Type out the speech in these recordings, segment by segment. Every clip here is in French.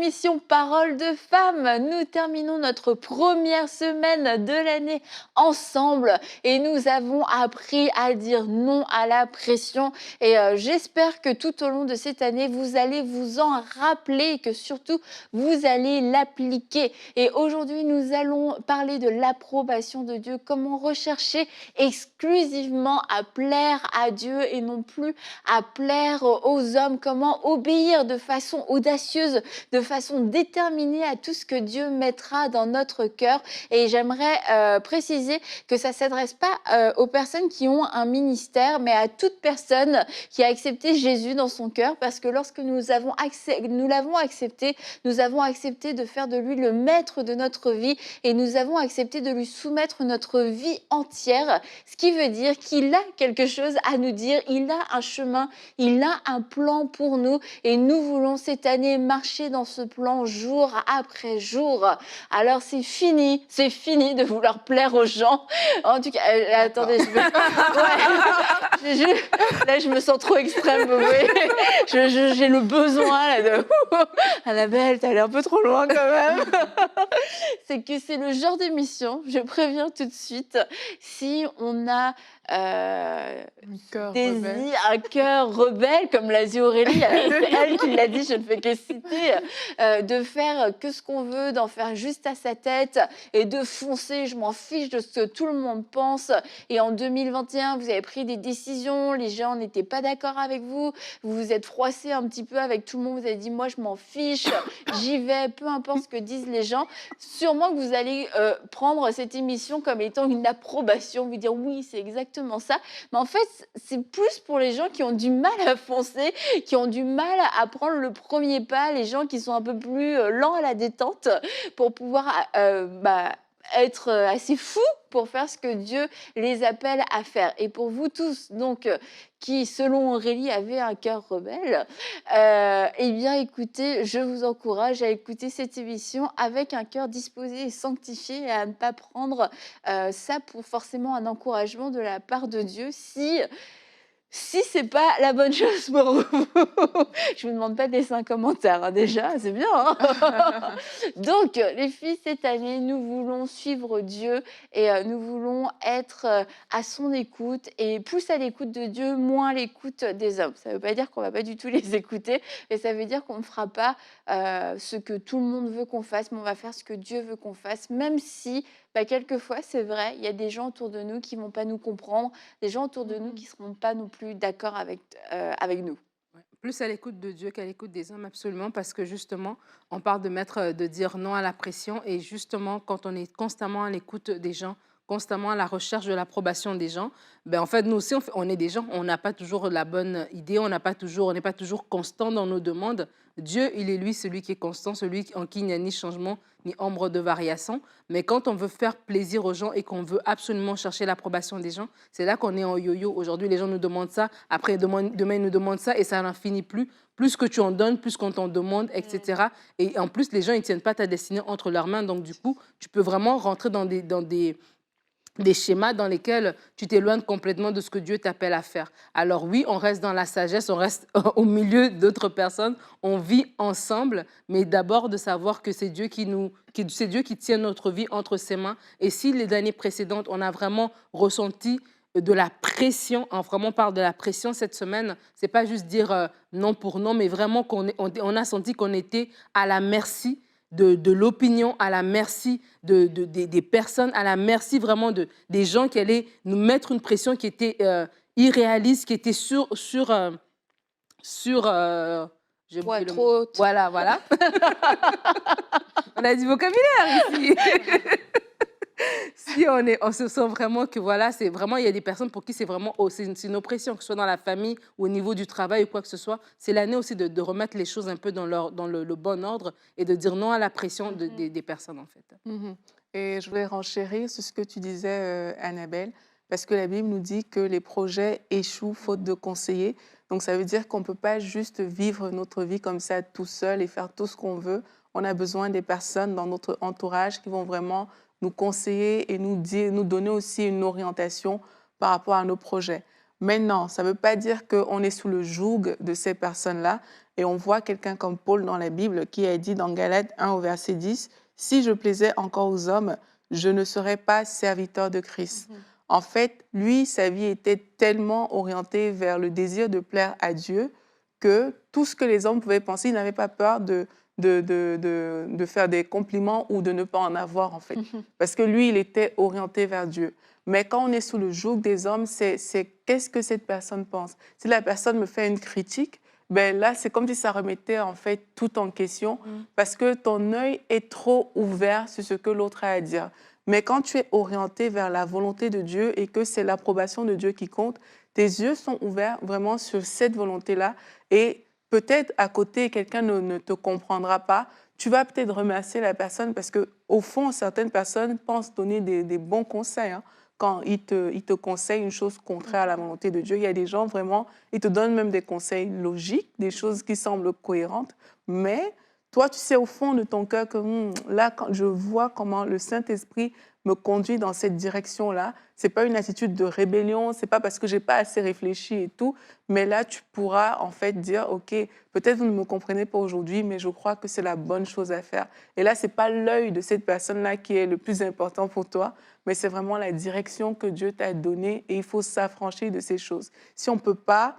l'émission Parole de femmes. Nous terminons notre première semaine de l'année ensemble et nous avons appris à dire non à la pression. Et j'espère que tout au long de cette année, vous allez vous en rappeler et que surtout, vous allez l'appliquer. Et aujourd'hui, nous allons parler de l'approbation de Dieu, comment rechercher exclusivement à plaire à Dieu et non plus à plaire aux hommes, comment obéir de façon audacieuse, de façon déterminée à tout ce que Dieu mettra dans notre cœur. Et j'aimerais préciser que ça ne s'adresse pas aux personnes qui ont un ministère, mais à toute personne qui a accepté Jésus dans son cœur, parce que lorsque nous l'avons accepté, nous avons accepté de faire de lui le maître de notre vie et nous avons accepté de lui soumettre notre vie entière, ce qui veut dire qu'il a quelque chose à nous dire, il a un chemin, il a un plan pour nous et nous voulons cette année marcher dans ce plan jour après jour. Alors c'est fini de vouloir plaire aux gens. En tout cas, attendez, là je me sens trop extrême, vous voyez. J'ai le besoin là, de... Annabelle, t'es allée un peu trop loin quand même. C'est que c'est le genre d'émission, je préviens tout de suite, si on a un cœur rebelle, comme l'a dit Aurélie, c'est elle qui l'a dit, je ne fais que citer, de faire que ce qu'on veut, d'en faire juste à sa tête et de foncer, je m'en fiche de ce que tout le monde pense. Et en 2021, vous avez pris des décisions, les gens n'étaient pas d'accord avec vous, vous vous êtes froissé un petit peu avec tout le monde, vous avez dit moi je m'en fiche, j'y vais, peu importe ce que disent les gens. Sûrement que vous allez prendre cette émission comme étant une approbation, vous dire oui, c'est exactement ça. Mais en fait, c'est plus pour les gens qui ont du mal à foncer, qui ont du mal à prendre le premier pas, les gens qui sont un peu plus lents à la détente pour pouvoir être assez fous pour faire ce que Dieu les appelle à faire. Et pour vous tous, donc, qui, selon Aurélie, avaient un cœur rebelle, eh bien, écoutez, je vous encourage à écouter cette émission avec un cœur disposé et sanctifié et à ne pas prendre ça pour forcément un encouragement de la part de Dieu si c'est pas la bonne chose pour vous. Je vous demande pas de laisser un commentaire, hein, déjà, c'est bien. Hein. Donc, les filles, cette année, nous voulons suivre Dieu et nous voulons être à son écoute et plus à l'écoute de Dieu, moins à l'écoute des hommes. Ça veut pas dire qu'on va pas du tout les écouter, mais ça veut dire qu'on ne fera pas ce que tout le monde veut qu'on fasse, mais on va faire ce que Dieu veut qu'on fasse, même si quelquefois, c'est vrai, il y a des gens autour de nous qui vont pas nous comprendre, des gens autour de nous qui seront pas non plus d'accord avec nous. Ouais. Plus à l'écoute de Dieu qu'à l'écoute des hommes, absolument, parce que justement, on parle de dire non à la pression, et justement, quand on est constamment à l'écoute des gens, constamment à la recherche de l'approbation des gens, ben en fait, nous aussi, on est des gens, on n'a pas toujours la bonne idée, on n'est pas toujours constant dans nos demandes. Dieu, il est lui, celui qui est constant, celui en qui il n'y a ni changement, ni ombre de variation. Mais quand on veut faire plaisir aux gens et qu'on veut absolument chercher l'approbation des gens, c'est là qu'on est en yo-yo. Aujourd'hui, les gens nous demandent ça, après, demain, ils nous demandent ça, et ça n'en finit plus. Plus que tu en donnes, plus qu'on t'en demande, etc. Et en plus, les gens, ils ne tiennent pas ta destinée entre leurs mains. Donc, du coup, tu peux vraiment rentrer dans des schémas dans lesquels tu t'éloignes complètement de ce que Dieu t'appelle à faire. Alors oui, on reste dans la sagesse, on reste au milieu d'autres personnes, on vit ensemble, mais d'abord de savoir que c'est Dieu c'est Dieu qui tient notre vie entre ses mains. Et si les années précédentes, on a vraiment ressenti de la pression, on vraiment parle de la pression cette semaine, c'est pas juste dire non pour non, mais vraiment on a senti qu'on était à la merci de l'opinion, à la merci des personnes, à la merci vraiment des gens qui allaient nous mettre une pression qui était irréaliste, qui était j'ai oublié le mot. Trop haute. Voilà, voilà. On a du vocabulaire ici. Si on se sent vraiment que voilà, c'est vraiment, il y a des personnes pour qui c'est vraiment c'est une oppression, que ce soit dans la famille ou au niveau du travail ou quoi que ce soit. C'est l'année aussi de remettre les choses un peu dans le bon ordre et de dire non à la pression des personnes en fait. Et je voulais renchérir sur ce que tu disais, Annabelle, parce que la Bible nous dit que les projets échouent faute de conseillers. Donc ça veut dire qu'on ne peut pas juste vivre notre vie comme ça tout seul et faire tout ce qu'on veut. On a besoin des personnes dans notre entourage qui vont vraiment nous conseiller et nous donner aussi une orientation par rapport à nos projets. Maintenant, ça ne veut pas dire qu'on est sous le joug de ces personnes-là. Et on voit quelqu'un comme Paul dans la Bible qui a dit dans Galates 1 au verset 10, « Si je plaisais encore aux hommes, je ne serais pas serviteur de Christ. » En fait, lui, sa vie était tellement orientée vers le désir de plaire à Dieu que tout ce que les hommes pouvaient penser, il n'avait pas peur de faire des compliments ou de ne pas en avoir, en fait. Parce que lui, il était orienté vers Dieu. Mais quand on est sous le joug des hommes, c'est qu'est-ce que cette personne pense. Si la personne me fait une critique, ben là, c'est comme si ça remettait en fait tout en question parce que ton œil est trop ouvert sur ce que l'autre a à dire. Mais quand tu es orienté vers la volonté de Dieu et que c'est l'approbation de Dieu qui compte, tes yeux sont ouverts vraiment sur cette volonté-là et peut-être à côté, quelqu'un ne te comprendra pas. Tu vas peut-être remercier la personne parce qu'au fond, certaines personnes pensent donner des bons conseils. Hein. Quand ils te conseillent une chose contraire à la volonté de Dieu, il y a des gens vraiment, ils te donnent même des conseils logiques, des choses qui semblent cohérentes. Mais toi, tu sais au fond de ton cœur que là, quand je vois comment le Saint-Esprit me conduit dans cette direction-là, ce n'est pas une attitude de rébellion, ce n'est pas parce que je n'ai pas assez réfléchi et tout, mais là, tu pourras en fait dire, OK, peut-être vous ne me comprenez pas aujourd'hui, mais je crois que c'est la bonne chose à faire. Et là, ce n'est pas l'œil de cette personne-là qui est le plus important pour toi, mais c'est vraiment la direction que Dieu t'a donnée et il faut s'affranchir de ces choses. Si on ne peut pas,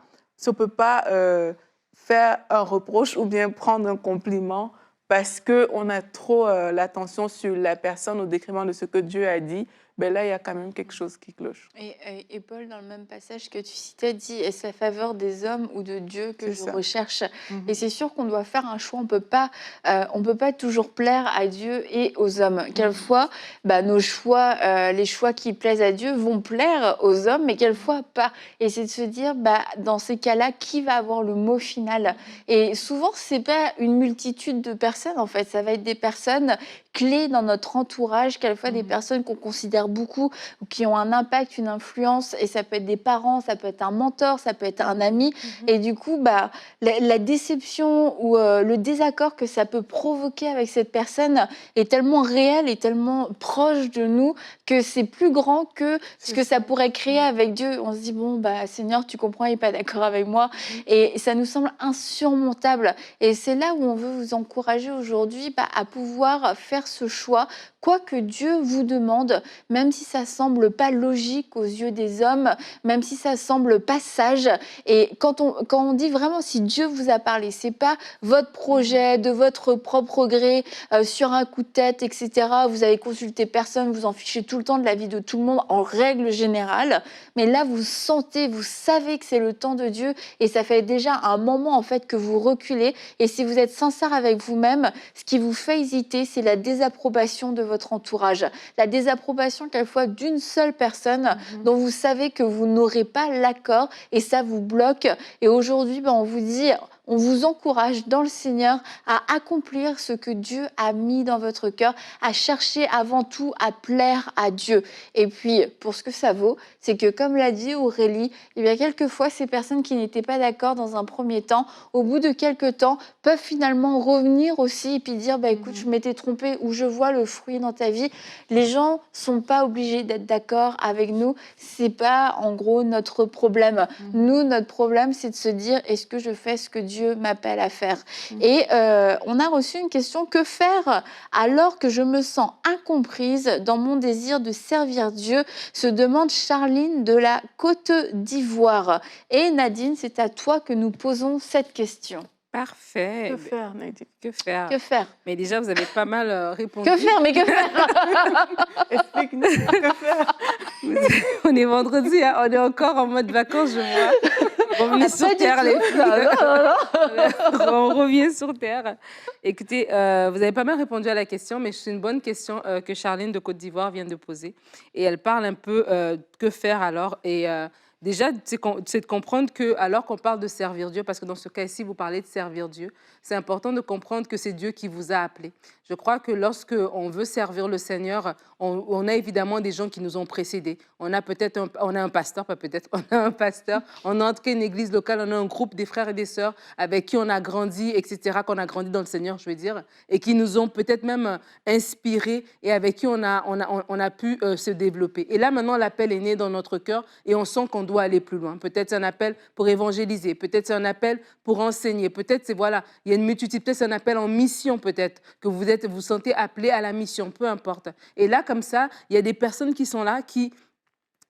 faire un reproche ou bien prendre un compliment parce qu'on a trop l'attention sur la personne au détriment de ce que Dieu a dit, ben là, il y a quand même quelque chose qui cloche. Et Paul, dans le même passage que tu citais, dit « Est-ce la faveur des hommes ou de Dieu que je recherche ?» Et c'est sûr qu'on doit faire un choix. On peut pas toujours plaire à Dieu et aux hommes. Quelquefois, nos choix, les choix qui plaisent à Dieu vont plaire aux hommes, mais quelquefois pas. Et c'est de se dire, dans ces cas-là, qui va avoir le mot final? Et souvent, c'est pas une multitude de personnes, en fait. Ça va être des personnes clés dans notre entourage, quelquefois des personnes qu'on considère beaucoup, ou qui ont un impact, une influence, et ça peut être des parents, ça peut être un mentor, ça peut être un ami, et du coup, la déception ou le désaccord que ça peut provoquer avec cette personne est tellement réel et tellement proche de nous que c'est plus grand que ce que ça pourrait créer avec Dieu. On se dit, bon, Seigneur, tu comprends, il n'est pas d'accord avec moi, et ça nous semble insurmontable. Et c'est là où on veut vous encourager aujourd'hui à pouvoir faire ce choix, quoi que Dieu vous demande, même si ça semble pas logique aux yeux des hommes, même si ça semble pas sage. Et quand on dit vraiment si Dieu vous a parlé, c'est pas votre projet de votre propre gré sur un coup de tête, etc. Vous avez consulté personne, vous en fichez tout le temps de la vie de tout le monde en règle générale. Mais là, vous sentez, vous savez que c'est le temps de Dieu et ça fait déjà un moment en fait que vous reculez. Et si vous êtes sincère avec vous-même, ce qui vous fait hésiter, c'est la désapprobation de votre entourage. La désapprobation quelquefois d'une seule personne dont vous savez que vous n'aurez pas l'accord et ça vous bloque. Et aujourd'hui, on vous dit... On vous encourage dans le Seigneur à accomplir ce que Dieu a mis dans votre cœur, à chercher avant tout à plaire à Dieu. Et puis, pour ce que ça vaut, c'est que comme l'a dit Aurélie, il y a quelquefois ces personnes qui n'étaient pas d'accord dans un premier temps, au bout de quelques temps, peuvent finalement revenir aussi et puis dire écoute, je m'étais trompée ou je vois le fruit dans ta vie. Les gens ne sont pas obligés d'être d'accord avec nous. Ce n'est pas en gros notre problème. Nous, notre problème, c'est de se dire est-ce que je fais ce que Dieu m'appelle à faire. Et on a reçu une question, que faire alors que je me sens incomprise dans mon désir de servir Dieu, se demande Charline de la Côte d'Ivoire. Et Nadine, c'est à toi que nous posons cette question. Parfait. Que faire, Nadine? Que faire? Que faire? Mais déjà, vous avez pas mal répondu. Que faire? Mais que faire? Explique-nous. Que faire? On est vendredi, hein, on est encore en mode vacances, je vois. Revenez sur terre, les filles. On revient sur terre. Écoutez, vous avez pas mal répondu à la question, mais c'est une bonne question que Charline de Côte d'Ivoire vient de poser. Et elle parle un peu que faire alors. Et déjà, c'est de comprendre que, alors qu'on parle de servir Dieu, parce que dans ce cas-ci, vous parlez de servir Dieu, c'est important de comprendre que c'est Dieu qui vous a appelé. Je crois que lorsque on veut servir le Seigneur, on a évidemment des gens qui nous ont précédés. On a un pasteur, pas peut-être, on a un pasteur, on a en tout cas une église locale, on a un groupe des frères et des sœurs avec qui on a grandi, etc., qu'on a grandi dans le Seigneur, je veux dire, et qui nous ont peut-être même inspirés et avec qui on a pu se développer. Et là, maintenant, l'appel est né dans notre cœur et on sent qu'on doit aller plus loin. Peut-être c'est un appel pour évangéliser, peut-être c'est un appel pour enseigner, peut-être c'est, voilà, il y a une multitude, peut-être c'est un appel en mission, peut-être, que vous sentez appelé à la mission, peu importe. Et là, comme ça, il y a des personnes qui sont là, qui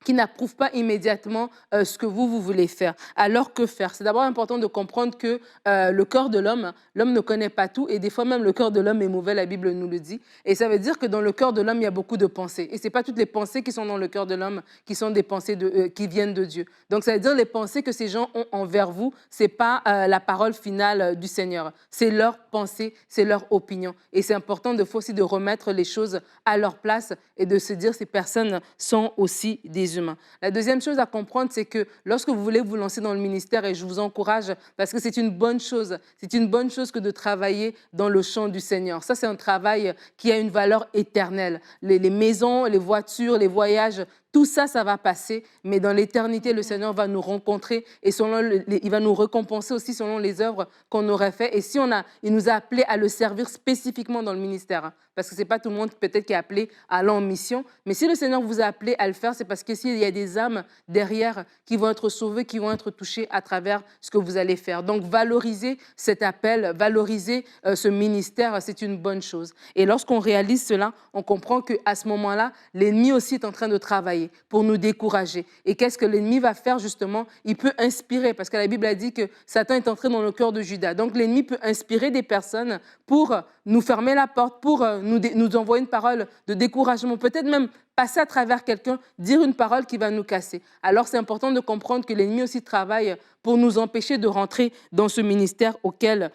n'approuvent pas immédiatement ce que vous voulez faire. Alors, que faire? C'est d'abord important de comprendre que le cœur de l'homme ne connaît pas tout, et des fois même le cœur de l'homme est mauvais, la Bible nous le dit. Et ça veut dire que dans le cœur de l'homme, il y a beaucoup de pensées. Et ce n'est pas toutes les pensées qui sont dans le cœur de l'homme qui sont des pensées qui viennent de Dieu. Donc ça veut dire les pensées que ces gens ont envers vous, ce n'est pas la parole finale du Seigneur. C'est leur pensée, c'est leur opinion. Et c'est important aussi de remettre les choses à leur place et de se dire ces personnes sont aussi des humains. La deuxième chose à comprendre, c'est que lorsque vous voulez vous lancer dans le ministère, et je vous encourage, parce que c'est une bonne chose que de travailler dans le champ du Seigneur. Ça, c'est un travail qui a une valeur éternelle. Les maisons, les voitures, les voyages, tout ça, ça va passer, mais dans l'éternité, le Seigneur va nous rencontrer et il va nous récompenser aussi selon les œuvres qu'on aurait faites. Et si il nous a appelés à le servir spécifiquement dans le ministère, hein, parce que ce n'est pas tout le monde peut-être qui est appelé à aller en mission, mais si le Seigneur vous a appelé à le faire, c'est parce qu'il y a des âmes derrière qui vont être sauvées, qui vont être touchées à travers ce que vous allez faire. Donc, valoriser cet appel, valoriser ce ministère, c'est une bonne chose. Et lorsqu'on réalise cela, on comprend qu'à ce moment-là, l'ennemi aussi est en train de travailler pour nous décourager. Et qu'est-ce que l'ennemi va faire justement? Il peut inspirer, parce que la Bible a dit que Satan est entré dans le cœur de Judas. Donc l'ennemi peut inspirer des personnes pour nous fermer la porte, pour nous envoyer une parole de découragement, peut-être même passer à travers quelqu'un, dire une parole qui va nous casser. Alors c'est important de comprendre que l'ennemi aussi travaille pour nous empêcher de rentrer dans ce ministère auquel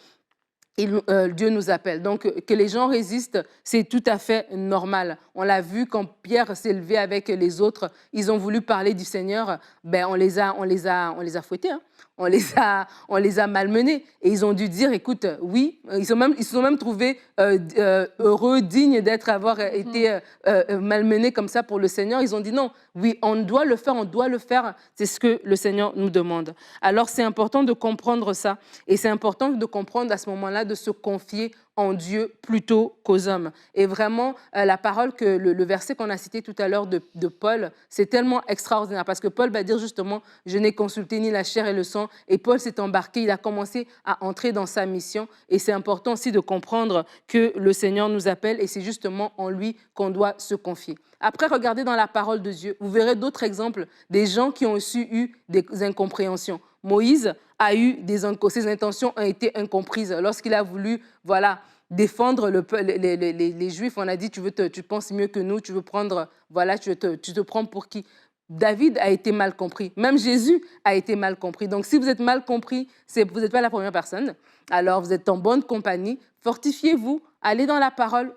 Dieu nous appelle. Donc, que les gens résistent, c'est tout à fait normal. On l'a vu quand Pierre s'est levé avec les autres, ils ont voulu parler du Seigneur, on les a fouettés, hein. On les a malmenés. Et ils ont dû dire, écoute, oui, ils se sont même trouvés heureux, dignes d'avoir été malmenés comme ça pour le Seigneur. Ils ont dit non, oui, on doit le faire, c'est ce que le Seigneur nous demande. Alors, c'est important de comprendre ça. Et c'est important de comprendre à ce moment-là de se confier en Dieu plutôt qu'aux hommes. Et vraiment, la parole, le verset qu'on a cité tout à l'heure de Paul, c'est tellement extraordinaire parce que Paul va dire justement, je n'ai consulté ni la chair et le sang, et Paul s'est embarqué, il a commencé à entrer dans sa mission, et c'est important aussi de comprendre que le Seigneur nous appelle et c'est justement en lui qu'on doit se confier. Après, regardez dans la parole de Dieu, vous verrez d'autres exemples des gens qui ont aussi eu des incompréhensions. Moïse a eu ses intentions ont été incomprises lorsqu'il a voulu, défendre les Juifs. On a dit, tu penses mieux que nous, tu veux prendre, tu te prends pour qui? David a été mal compris. Même Jésus a été mal compris. Donc, si vous êtes mal compris, vous n'êtes pas la première personne. Alors, vous êtes en bonne compagnie. Fortifiez-vous. Allez dans la parole.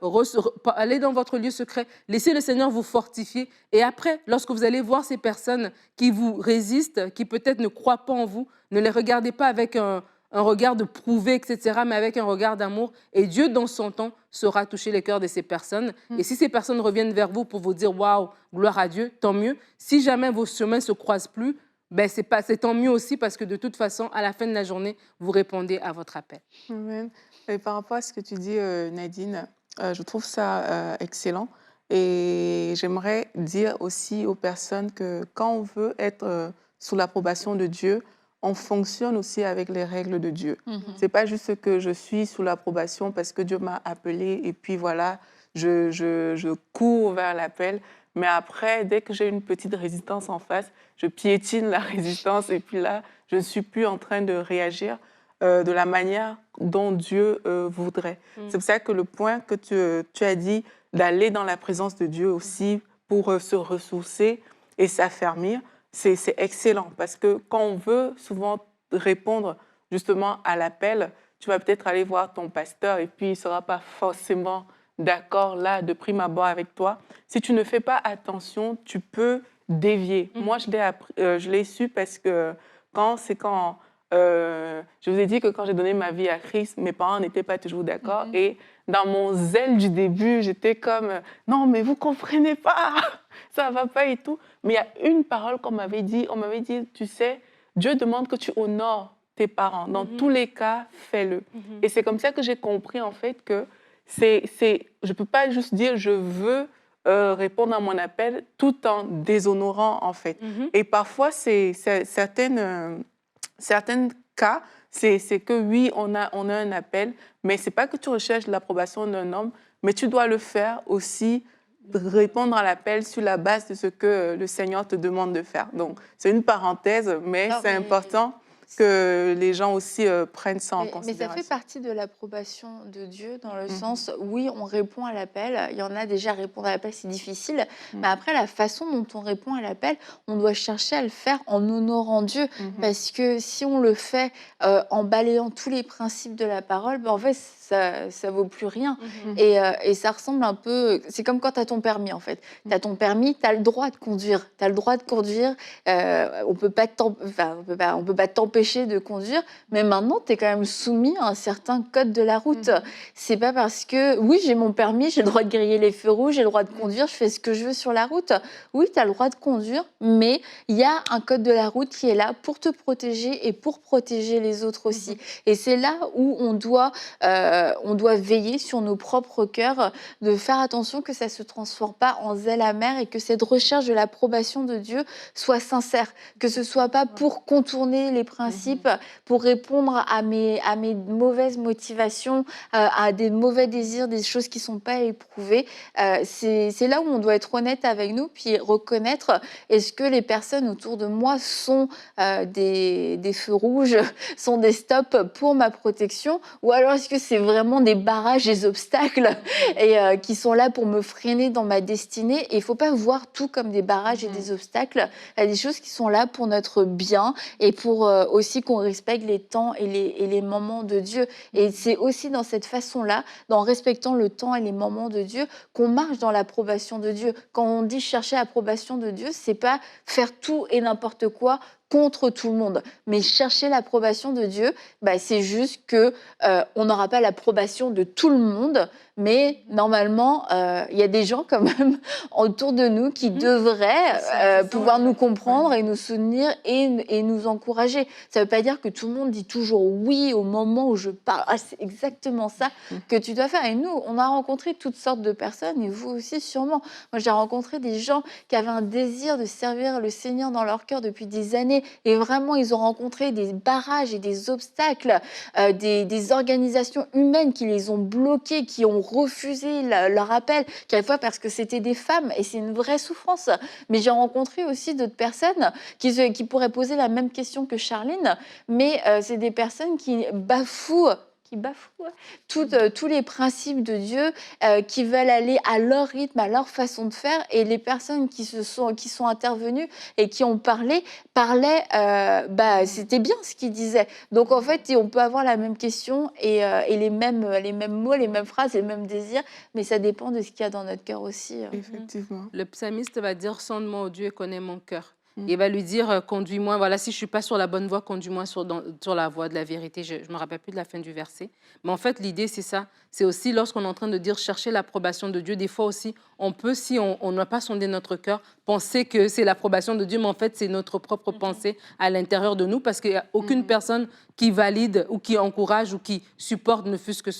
Allez dans votre lieu secret. Laissez le Seigneur vous fortifier. Et après, lorsque vous allez voir ces personnes qui vous résistent, qui peut-être ne croient pas en vous, ne les regardez pas avec un regard de prouver, etc., mais avec un regard d'amour. Et Dieu, dans son temps, saura toucher les cœurs de ces personnes. Et si ces personnes reviennent vers vous pour vous dire « Waouh, gloire à Dieu », tant mieux. Si jamais vos chemins ne se croisent plus, c'est tant mieux aussi parce que de toute façon, à la fin de la journée, vous répondez à votre appel. Amen. Et par rapport à ce que tu dis, Nadine, je trouve ça excellent. Et j'aimerais dire aussi aux personnes que quand on veut être sous l'approbation de Dieu, on fonctionne aussi avec les règles de Dieu. Ce n'est pas juste que je suis sous l'approbation parce que Dieu m'a appelé et puis voilà, je cours vers l'appel. Mais après, dès que j'ai une petite résistance en face, je piétine la résistance et puis là, je ne suis plus en train de réagir de la manière dont Dieu voudrait. C'est pour ça que le point que tu as dit, d'aller dans la présence de Dieu aussi pour se ressourcer et s'affermir, c'est excellent parce que quand on veut souvent répondre justement à l'appel, tu vas peut-être aller voir ton pasteur et puis il ne sera pas forcément d'accord là de prime abord avec toi. Si tu ne fais pas attention, tu peux dévier. Moi, je l'ai su parce que je vous ai dit que quand j'ai donné ma vie à Christ, mes parents n'étaient pas toujours d'accord. Et dans mon zèle du début, j'étais comme « Non, mais vous ne comprenez pas, ça ne va pas et tout. » Mais il y a une parole qu'on m'avait dit. On m'avait dit, tu sais, Dieu demande que tu honores tes parents. Dans tous les cas, fais-le. Et c'est comme ça que j'ai compris en fait que je ne peux pas juste dire « Je veux répondre à mon appel tout en déshonorant, en fait. Et parfois, certains cas, c'est que oui, on a un appel, mais c'est pas que tu recherches l'approbation d'un homme, mais tu dois le faire aussi, répondre à l'appel sur la base de ce que le Seigneur te demande de faire. Donc, c'est une parenthèse, mais c'est important que les gens aussi prennent ça en Mais ça considération. fait partie de l'approbation de Dieu dans le sens, oui, on répond à l'appel. Il y en a déjà, répondre à l'appel, c'est difficile. Mais après, la façon dont on répond à l'appel, on doit chercher à le faire en honorant Dieu. Parce que si on le fait en balayant tous les principes de la parole, ben, en fait, ça vaut plus rien. Et ça ressemble un peu... C'est comme quand tu as ton permis, en fait. Tu as ton permis, tu as le droit de conduire. Tu as le droit de conduire. On peut pas on peut pas t'empêcher de conduire, mais maintenant, tu es quand même soumis à un certain code de la route. C'est pas parce que, oui, j'ai mon permis, j'ai le droit de griller les feux rouges, j'ai le droit de conduire, je fais ce que je veux sur la route. Oui, tu as le droit de conduire, mais il y a un code de la route qui est là pour te protéger et pour protéger les autres aussi. Et c'est là où on doit veiller sur nos propres cœurs, de faire attention que ça ne se transforme pas en zèle amer et que cette recherche de l'approbation de Dieu soit sincère, que ce soit pas pour contourner les principes, pour répondre à mes mauvaises motivations, à des mauvais désirs, des choses qui ne sont pas éprouvées. C'est là où on doit être honnête avec nous, puis reconnaître, est-ce que les personnes autour de moi sont des feux rouges, sont des stops pour ma protection, ou alors est-ce que c'est vraiment des barrages, des obstacles et qui sont là pour me freiner dans ma destinée. Et il ne faut pas voir tout comme des barrages et des obstacles. Il y a des choses qui sont là pour notre bien et pour aussi qu'on respecte les temps et les moments de Dieu. Et c'est aussi dans cette façon-là, en respectant le temps et les moments de Dieu, qu'on marche dans l'approbation de Dieu. Quand on dit chercher l'approbation de Dieu, c'est pas faire tout et n'importe quoi contre tout le monde. Mais chercher l'approbation de Dieu, bah, c'est juste que on n'aura pas l'approbation de tout le monde, mais normalement, il y a des gens quand même autour de nous qui devraient pouvoir nous comprendre et nous soutenir et nous encourager. Ça ne veut pas dire que tout le monde dit toujours oui au moment où je parle. Ah, c'est exactement ça que tu dois faire. Et nous, on a rencontré toutes sortes de personnes, et vous aussi sûrement. Moi, j'ai rencontré des gens qui avaient un désir de servir le Seigneur dans leur cœur depuis des années. Et vraiment, ils ont rencontré des barrages et des obstacles, des organisations humaines qui les ont bloqués, qui ont refusé leur appel, quelquefois parce que c'était des femmes, et c'est une vraie souffrance. Mais j'ai rencontré aussi d'autres personnes qui pourraient poser la même question que Charline, mais c'est des personnes qui bafouent tous les principes de Dieu, qui veulent aller à leur rythme, à leur façon de faire. Et les personnes qui sont intervenues et qui ont parlaient, c'était bien ce qu'ils disaient. Donc en fait, on peut avoir la même question et les mêmes mots, les mêmes phrases, les mêmes désirs, mais ça dépend de ce qu'il y a dans notre cœur aussi. Effectivement. Le psalmiste va dire « Sonde-moi, ô Dieu, et connais mon cœur ». Il va lui dire, conduis-moi, voilà, si je ne suis pas sur la bonne voie, conduis-moi sur la voie de la vérité. Je ne me rappelle plus de la fin du verset. Mais en fait, l'idée, c'est ça. C'est aussi lorsqu'on est en train de dire chercher l'approbation de Dieu, des fois aussi, on peut, si on n'a pas sondé notre cœur, penser que c'est l'approbation de Dieu, mais en fait, c'est notre propre pensée à l'intérieur de nous, parce qu'il n'y a aucune personne qui valide ou qui encourage ou qui supporte, ne fût-ce que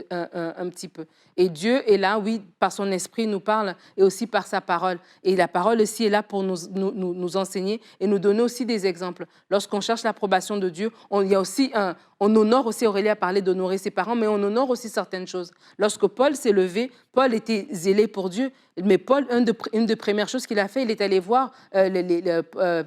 un petit peu. Et Dieu est là, oui, par son esprit nous parle et aussi par sa parole. Et la parole aussi est là pour nous enseigner et nous donner aussi des exemples. Lorsqu'on cherche l'approbation de Dieu, il y a aussi on honore aussi, Aurélie a parlé d'honorer ses parents, mais on honore aussi certaines choses. Lorsque Paul s'est levé, Paul était zélé pour Dieu, mais Paul, une des premières choses qu'il a fait, il est allé voir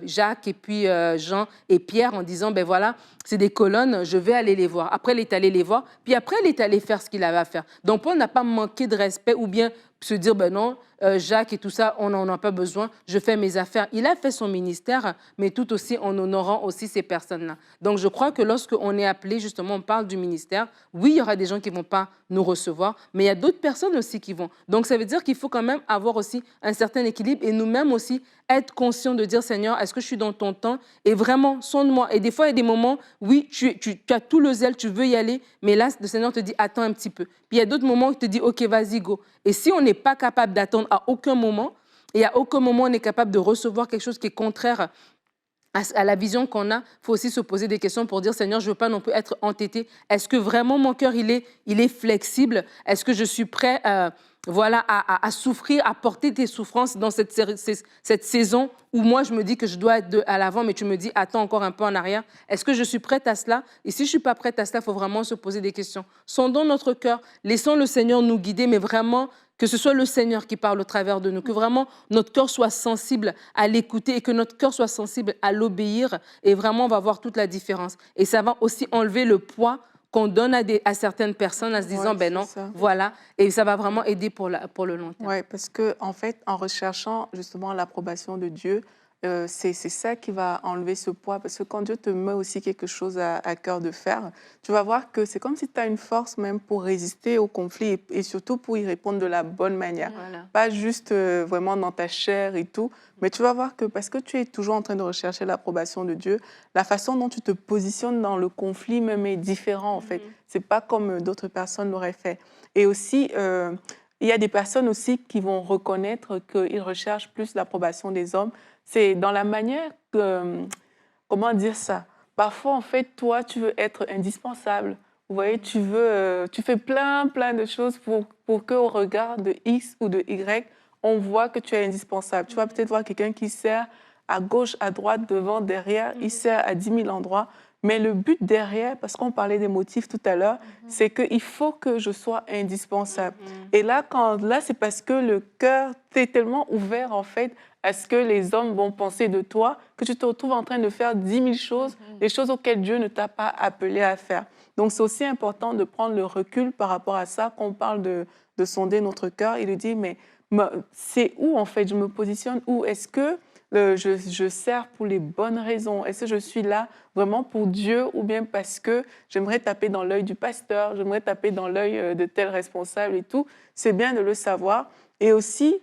Jacques et puis Jean et Pierre en disant, ben voilà, c'est des colonnes, je vais aller les voir. Après, il est allé les voir, puis après, il est allé faire ce qu'il avait à faire. Donc, Paul n'a pas manqué de respect ou bien se dire, ben non, Jacques et tout ça, on n'en a pas besoin, je fais mes affaires. Il a fait son ministère, mais tout aussi en honorant aussi ces personnes-là. Donc, je crois que lorsqu'on est appelé, justement, on parle du ministère, oui, il y aura des gens qui ne vont pas nous recevoir, mais il y a d'autres personnes aussi qui vont. Donc, ça veut dire qu'il faut quand même avoir aussi un certain équilibre et nous-mêmes aussi être conscients de dire, Seigneur, est-ce que je suis dans ton temps? Et vraiment, sonde-moi. Et des fois, il y a des moments, oui, tu as tout le zèle, tu veux y aller, mais là, le Seigneur te dit, attends un petit peu. Puis il y a d'autres moments où il te dit, OK, vas-y, go. Et si on n'est pas capable d'attendre à aucun moment, et à aucun moment on est capable de recevoir quelque chose qui est contraire à la vision qu'on a, il faut aussi se poser des questions pour dire, Seigneur, je ne veux pas non plus être entêté. Est-ce que vraiment mon cœur, il est flexible? Est-ce que je suis prêt voilà, à souffrir, à porter tes souffrances dans cette saison où moi, je me dis que je dois être à l'avant, mais tu me dis, attends encore un peu en arrière. Est-ce que je suis prête à cela? Et si je ne suis pas prête à cela, il faut vraiment se poser des questions. Sondons notre cœur, laissons le Seigneur nous guider, mais vraiment que ce soit le Seigneur qui parle au travers de nous, que vraiment notre cœur soit sensible à l'écouter et que notre cœur soit sensible à l'obéir. Et vraiment, on va voir toute la différence. Et ça va aussi enlever le poids qu'on donne à certaines personnes en se disant, ben non, voilà. Et ça va vraiment aider pour le long terme. Oui, parce que en fait, en recherchant justement l'approbation de Dieu, c'est ça qui va enlever ce poids. Parce que quand Dieu te met aussi quelque chose à cœur de faire, tu vas voir que c'est comme si tu as une force même pour résister au conflit et surtout pour y répondre de la bonne manière. Voilà. Pas juste vraiment dans ta chair et tout, mais tu vas voir que parce que tu es toujours en train de rechercher l'approbation de Dieu, la façon dont tu te positionnes dans le conflit même est différente en fait. C'est pas comme d'autres personnes l'auraient fait. Et aussi, il y a des personnes aussi qui vont reconnaître qu'ils recherchent plus l'approbation des hommes. C'est dans la manière que, comment dire ça? Parfois, en fait, toi, tu veux être indispensable. Vous voyez, tu fais plein de choses pour qu'au regard de X ou de Y, on voit que tu es indispensable. Tu vas peut-être voir quelqu'un qui sert à gauche, à droite, devant, derrière. Il sert à 10 000 endroits. Mais le but derrière, parce qu'on parlait des motifs tout à l'heure, c'est qu'il faut que je sois indispensable. Et là, c'est parce que le cœur t'est tellement ouvert, en fait, à ce que les hommes vont penser de toi, que tu te retrouves en train de faire 10 000 choses, des choses auxquelles Dieu ne t'a pas appelé à faire. Donc, c'est aussi important de prendre le recul par rapport à ça, qu'on parle de sonder notre cœur. Il lui dit, mais c'est où, en fait, je me positionne où? Est-ce que je sers pour les bonnes raisons? Est-ce que je suis là vraiment pour Dieu ou bien parce que j'aimerais taper dans l'œil du pasteur, j'aimerais taper dans l'œil de tel responsable et tout? C'est bien de le savoir. Et aussi,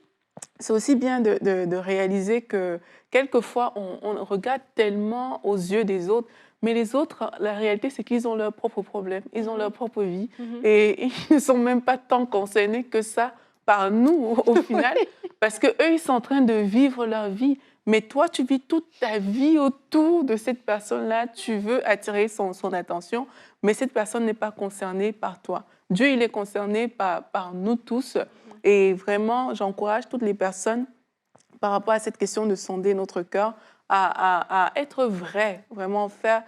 c'est aussi bien de réaliser que quelquefois, on regarde tellement aux yeux des autres, mais les autres, la réalité, c'est qu'ils ont leurs propres problèmes, ils ont leur propre vie, et ils ne sont même pas tant concernés que ça par nous, au final, parce qu'eux, ils sont en train de vivre leur vie. Mais toi, tu vis toute ta vie autour de cette personne-là, tu veux attirer son attention, mais cette personne n'est pas concernée par toi. Dieu, il est concerné par nous tous. Et vraiment, j'encourage toutes les personnes, par rapport à cette question de sonder notre cœur, à être vrai, vraiment faire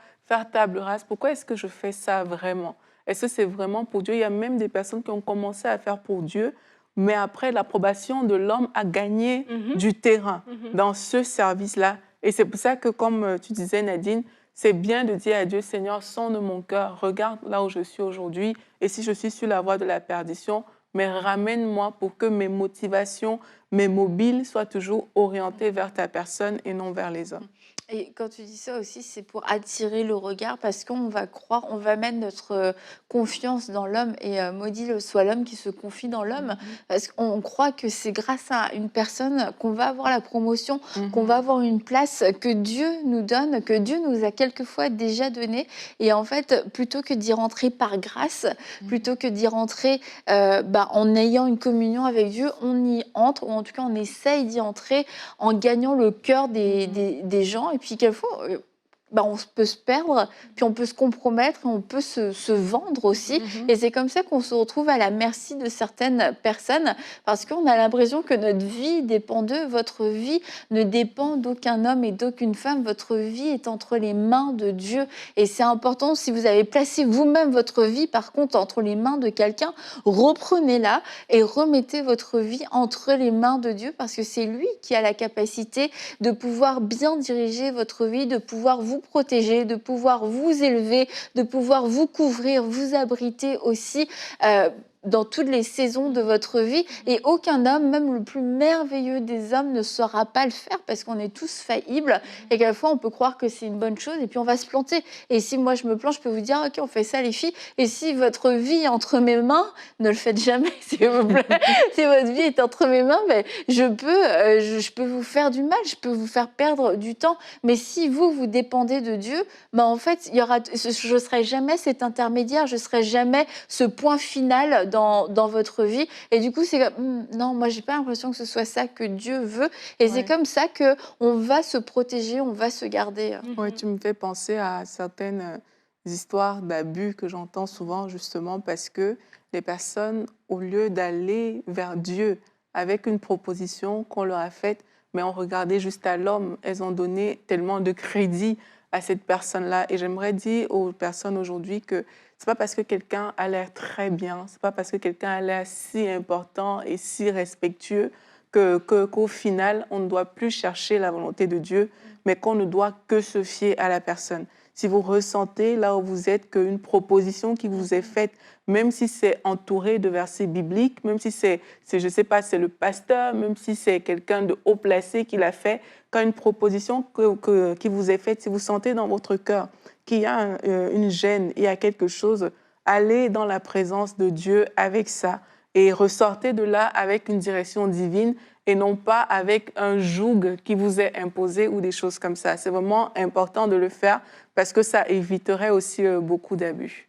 table rase. Pourquoi est-ce que je fais ça vraiment? Est-ce que c'est vraiment pour Dieu? Il y a même des personnes qui ont commencé à faire pour Dieu, mais après, l'approbation de l'homme a gagné du terrain dans ce service-là. Et c'est pour ça que, comme tu disais, Nadine, c'est bien de dire à Dieu, Seigneur, sonde mon cœur, regarde là où je suis aujourd'hui, et si je suis sur la voie de la perdition, mais ramène-moi pour que mes motivations, mes mobiles soient toujours orientés vers ta personne et non vers les hommes. Et quand tu dis ça aussi, c'est pour attirer le regard parce qu'on va croire, on va mettre notre confiance dans l'homme et maudit soit l'homme qui se confie dans l'homme parce qu'on croit que c'est grâce à une personne qu'on va avoir la promotion, qu'on va avoir une place que Dieu nous donne, que Dieu nous a quelquefois déjà donné. Et en fait, plutôt que d'y rentrer par grâce, plutôt que d'y rentrer en ayant une communion avec Dieu, on y entre, ou en tout cas on essaye d'y entrer en gagnant le cœur des gens. Et puis quelquefois, on peut se perdre, puis on peut se compromettre, on peut se vendre aussi. Et c'est comme ça qu'on se retrouve à la merci de certaines personnes, parce qu'on a l'impression que notre vie dépend d'eux. Votre vie ne dépend d'aucun homme et d'aucune femme. Votre vie est entre les mains de Dieu. Et c'est important, si vous avez placé vous-même votre vie, par contre, entre les mains de quelqu'un, reprenez-la et remettez votre vie entre les mains de Dieu, parce que c'est lui qui a la capacité de pouvoir bien diriger votre vie, de pouvoir vous protéger, de pouvoir vous élever, de pouvoir vous couvrir, vous abriter aussi dans toutes les saisons de votre vie. Et aucun homme, même le plus merveilleux des hommes, ne saura pas le faire parce qu'on est tous faillibles. Et quelquefois, on peut croire que c'est une bonne chose et puis on va se planter. Et si moi je me plante, je peux vous dire, ok, on fait ça les filles. Et si votre vie est entre mes mains, ne le faites jamais, s'il vous plaît. Si votre vie est entre mes mains, je peux vous faire du mal, je peux vous faire perdre du temps. Mais si vous dépendez de Dieu, en fait, je ne serai jamais cet intermédiaire, je ne serai jamais ce point final dans votre vie. Et du coup, c'est comme, non, moi, j'ai pas l'impression que ce soit ça que Dieu veut. Et c'est comme ça qu'on va se protéger, on va se garder. Oui, tu me fais penser à certaines histoires d'abus que j'entends souvent justement parce que les personnes, au lieu d'aller vers Dieu avec une proposition qu'on leur a faite, mais ont regardé juste à l'homme, elles ont donné tellement de crédit à cette personne-là. Et j'aimerais dire aux personnes aujourd'hui que c'est pas parce que quelqu'un a l'air très bien, c'est pas parce que quelqu'un a l'air si important et si respectueux qu'au final, on ne doit plus chercher la volonté de Dieu, mais qu'on ne doit que se fier à la personne. Si vous ressentez là où vous êtes qu'une proposition qui vous est faite, même si c'est entouré de versets bibliques, même si je sais pas, c'est le pasteur, même si c'est quelqu'un de haut placé qui l'a fait, quand une proposition qui vous est faite, si vous sentez dans votre cœur qu'il y a une gêne, il y a quelque chose, allez dans la présence de Dieu avec ça et ressortez de là avec une direction divine et non pas avec un joug qui vous est imposé ou des choses comme ça. C'est vraiment important de le faire parce que ça éviterait aussi beaucoup d'abus.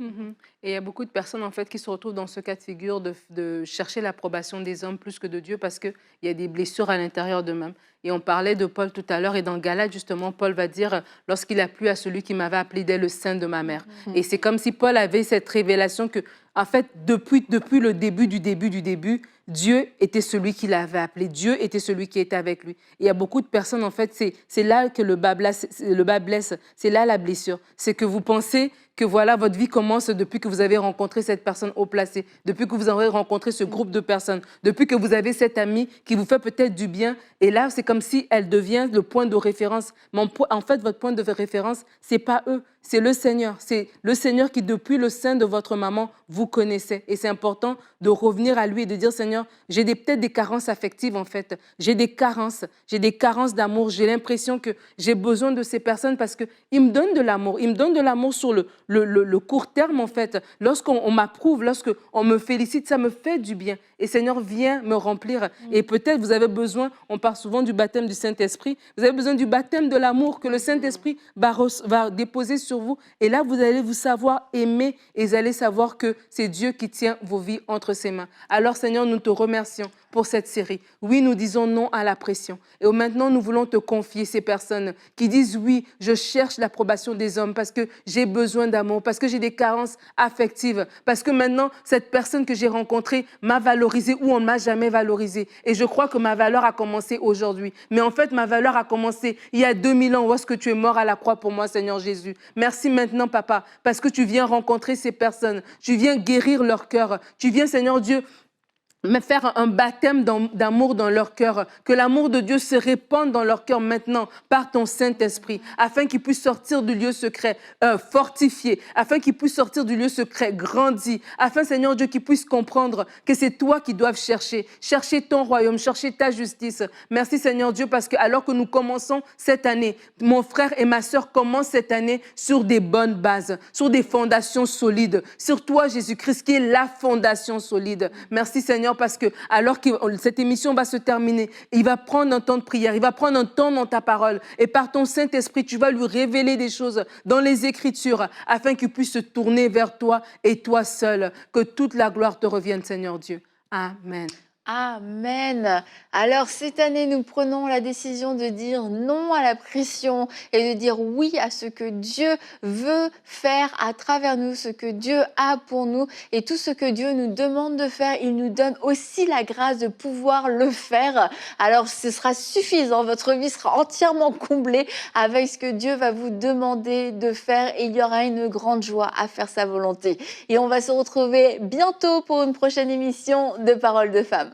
Et il y a beaucoup de personnes en fait qui se retrouvent dans ce cas de figure de chercher l'approbation des hommes plus que de Dieu parce qu'il y a des blessures à l'intérieur d'eux-mêmes. Et on parlait de Paul tout à l'heure et dans Galates justement, Paul va dire lorsqu'il a plu à celui qui m'avait appelé dès le sein de ma mère. Et c'est comme si Paul avait cette révélation que en fait depuis le début du début, Dieu était celui qui l'avait appelé, Dieu était celui qui était avec lui. Et il y a beaucoup de personnes, en fait, c'est là que le bas blesse, c'est là la blessure. C'est que vous pensez que voilà, votre vie commence depuis que vous avez rencontré cette personne haut placée, depuis que vous avez rencontré ce groupe de personnes, depuis que vous avez cette amie qui vous fait peut-être du bien. Et là, c'est comme si elle devient le point de référence. Mais en fait, votre point de référence, c'est pas eux, c'est le Seigneur. C'est le Seigneur qui, depuis le sein de votre maman, vous connaissait. Et c'est important de revenir à lui et de dire, Seigneur, j'ai peut-être des carences affectives, en fait. J'ai des carences d'amour. J'ai l'impression que j'ai besoin de ces personnes parce qu'ils me donnent de l'amour. Ils me donnent de l'amour sur le court terme, en fait. Lorsqu'on m'approuve, lorsqu'on me félicite, ça me fait du bien. Et Seigneur, viens me remplir. Et peut-être vous avez besoin, on parle souvent du baptême du Saint-Esprit, vous avez besoin du baptême de l'amour que le Saint-Esprit va déposer sur vous. Et là, vous allez vous savoir aimer et vous allez savoir que c'est Dieu qui tient vos vies entre ses mains. Alors Seigneur, nous te remercions pour cette série. Oui, nous disons non à la pression. Et maintenant, nous voulons te confier ces personnes qui disent oui, je cherche l'approbation des hommes parce que j'ai besoin d'amour, parce que j'ai des carences affectives, parce que maintenant, cette personne que j'ai rencontrée m'a valorisée ou on ne m'a jamais valorisée. Et je crois que ma valeur a commencé aujourd'hui. Mais en fait, ma valeur a commencé il y a 2000 ans où est-ce que tu es mort à la croix pour moi, Seigneur Jésus. Merci maintenant, Papa, parce que tu viens rencontrer ces personnes. Tu viens guérir leur cœur. Tu viens, Seigneur Dieu, mais faire un baptême d'amour dans leur cœur, que l'amour de Dieu se répande dans leur cœur maintenant par ton Saint-Esprit, afin qu'ils puissent sortir du lieu secret fortifié, afin qu'ils puissent sortir du lieu secret grandi, afin, Seigneur Dieu, qu'ils puissent comprendre que c'est toi qui doivent chercher ton royaume, chercher ta justice. Merci, Seigneur Dieu, parce que alors que nous commençons cette année, mon frère et ma sœur commencent cette année sur des bonnes bases, sur des fondations solides, sur toi, Jésus-Christ, qui est la fondation solide. Merci, Seigneur, parce que alors que cette émission va se terminer, il va prendre un temps de prière, il va prendre un temps dans ta parole et par ton Saint-Esprit, tu vas lui révéler des choses dans les Écritures afin qu'il puisse se tourner vers toi et toi seul. Que toute la gloire te revienne, Seigneur Dieu. Amen. Amen. Alors cette année, nous prenons la décision de dire non à la pression et de dire oui à ce que Dieu veut faire à travers nous, ce que Dieu a pour nous et tout ce que Dieu nous demande de faire, il nous donne aussi la grâce de pouvoir le faire. Alors ce sera suffisant, votre vie sera entièrement comblée avec ce que Dieu va vous demander de faire et il y aura une grande joie à faire sa volonté. Et on va se retrouver bientôt pour une prochaine émission de Paroles de Femmes.